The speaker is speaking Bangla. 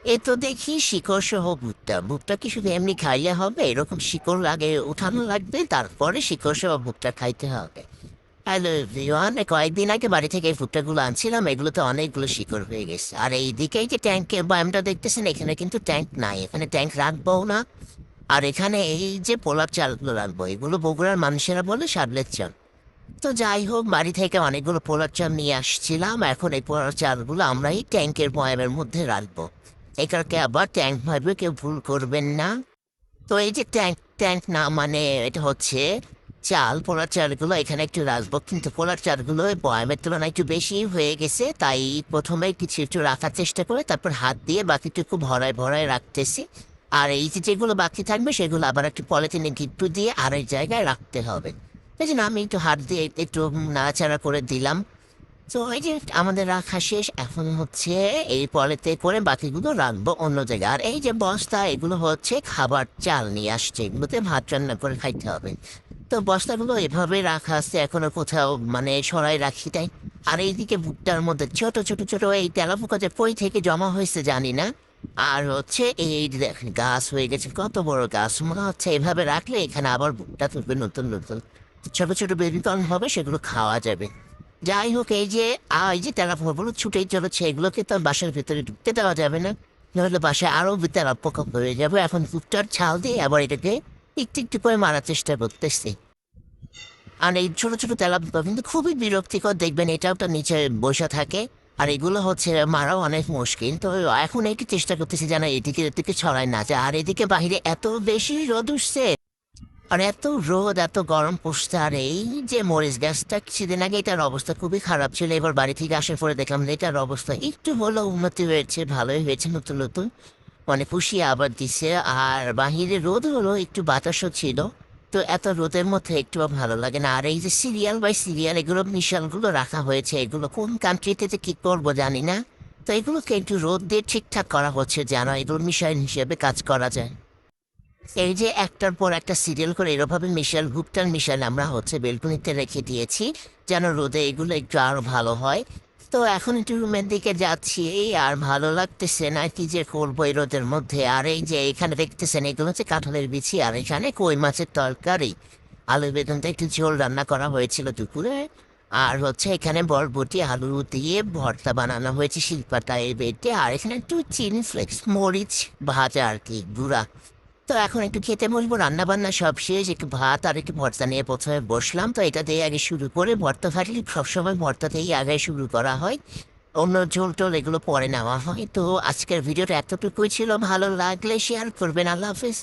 এ তো দেখি শিকড় সহ ভুট্টা। ভুট্টা কি শুধু এমনি খাইলে হবে? এরকম শিকড় আগে উঠানো লাগবে, তারপরে শিকড় সহ ভুট্টা খাইতে হবে। হ্যালো এভরিওয়ান, কয়েকদিন আগে বাড়ি থেকে এই ভুট্টাগুলো আনছিলাম, এগুলোতে অনেকগুলো শিকড় হয়ে গেছে। আর এইদিকে এই যে ট্যাঙ্কের ব্যায়ামটা দেখতেছেন, এখানে কিন্তু ট্যাঙ্ক নাই, এখানে ট্যাঙ্ক রাখবো না। আর এখানে এই যে পোলার চালগুলো রাখবো, এগুলো বগুড়ার মানুষেরা বলে সাবলের চাল। তো যাই হোক, বাড়ি থেকে অনেকগুলো পোলার চাল নিয়ে আসছিলাম, এখন এই পোলার চালগুলো আমরা এই ট্যাঙ্কের বয়ামের মধ্যে রাখবো। এটাকে আবার ট্যাঙ্ক ভাবে কেউ ভুল করবেন না। তো এই যে ট্যাঙ্ক ট্যাঙ্ক না মানে এটা হচ্ছে চাল, পোলার চালগুলো এখানে একটু রাখবো, কিন্তু পোলার চালগুলো ওই বয়ামের তুলনায় একটু বেশি হয়ে গেছে, তাই প্রথমে কিছু একটু রাখার চেষ্টা করে তারপর হাত দিয়ে বাকিটুকু ভরায় ভরায় রাখতেছি। আর এই যে যেগুলো বাকি থাকবে সেগুলো আবার একটু পলিথিনে গিট্টু দিয়ে আরেক জায়গায় রাখতে হবে। এই জন্য আমি একটু হাত দিয়ে একটু নাড়াচাড়া করে দিলাম। তো এই যে আমাদের রাখা শেষ, এখন হচ্ছে এই পলেতে করে বাকিগুলো রাখবো অন্য জায়গায়। আর এই যে বস্তা, এগুলো হচ্ছে খাবার চাল নিয়ে আসছে, এগুলোতে ভাত রান্না করে খাইতে হবে। তো বস্তাগুলো এভাবে রাখা আছে, এখনো কোথাও মানে সরাই রাখি তাই। আর এইদিকে ভুট্টার মধ্যে ছোট ছোট ছোট এই তেলাপোকা যে কই থেকে জমা হয়েছে জানি না। আর হচ্ছে এই যে দেখেন গাছ হয়ে গেছে, কত বড় গাছ, মনে হচ্ছে এভাবে রাখলে এখানে আবার ভুট্টা তুলবে নতুন নতুন, ছোট ছোট বেবি কর্ন হবে, সেগুলো খাওয়া যাবে। যাই হোক, এই যে তেলাপোকাগুলো ছুটেই চলেছে, এগুলোকে তো বাসার ভিতরে ঢুকতে দেওয়া যাবে না, নাহলে বাসায় আরও তেলাপোকা হয়ে যাবে। এখন ভুট্টার ছাল দিয়ে আবার এটাকে একটু একটু করে মারার চেষ্টা করতেছি। আর এই ছোট ছোট তেলাপোকা কিন্তু খুবই বিরক্তিকর, দেখবেন এটাও তো নিচে বসে থাকে। আর এগুলো হচ্ছে মারাও অনেক মুশকিল। তো এখন একটু চেষ্টা করতেছি যেন এদিকে এদিকে ছড়ায় না যায়। আর এদিকে বাহিরে এত বেশি রোদ উঠছে, আর এত রোদ এত গরম পড়ছে। আর এই যে মরিচ গাছটা কিছুদিন আগে এটার অবস্থা খুবই খারাপ ছিল, এবার বাড়ি থেকে আসার পরে দেখলাম যে এটার অবস্থা একটু হলেও উন্নতি হয়েছে, ভালোই হয়েছে, নতুন নতুন মানে পুষিয়ে আবার দিছে। আর বাহিরে রোদ হলো, একটু বাতাসও ছিল। তো এত রোদের মধ্যে একটু ভালো লাগে না। আর এই যে সিরিয়াল বাই সিরিয়াল এগুলো মিশালগুলো রাখা হয়েছে, এগুলো কোন কান্ট্রিতে যে কী করবো জানি না। তো এগুলোকে একটু রোদ দিয়ে ঠিকঠাক করা হচ্ছে যেন এগুলো মিশাইল হিসেবে কাজ করা যায়। এই যে একটার পর একটা সিরিয়াল করে এরভাবে মিশাল ভুট্টার মিশাল আমরা হচ্ছে বেলকুনিতে রেখে দিয়েছি, যেন রোদে এগুলো একটু আরো ভালো হয়। তো এখন একটু রুমের দিকে যাচ্ছি, আর ভালো লাগতেছে না, কি যে করবো এই রোদের মধ্যে। আর এই যে এখানে দেখতেছেন এগুলো হচ্ছে কাঁঠালের বিচি, আর এখানে কই মাছের তরকারি, আলু বেগুনটা একটু ঝোল রান্না করা হয়েছিল দুপুরে। আর হচ্ছে এখানে বরবটি আলু দিয়ে ভর্তা বানানো হয়েছে শিলপাটায় বেটে। আর এখানে একটু চিলি ফ্লেক্স মরিচ ভাজা আর কি গুঁড়া। তো এখন একটু খেতে বলবো, রান্না বান্না সব শেষ, একটু ভাত আর একটু ভর্তা নিয়ে প্রথমে বসলাম। তো এটা দিয়ে আগে শুরু করে, ভর্তা থাকলে সবসময় ভর্তাতেই আগে শুরু করা হয়, অন্য ঝোল টোল এগুলো পরে নেওয়া হয়। তো আজকের ভিডিওটা এতটুকুই ছিল, ভালো লাগলে শেয়ার করবেন। আল্লাহ হাফিজ।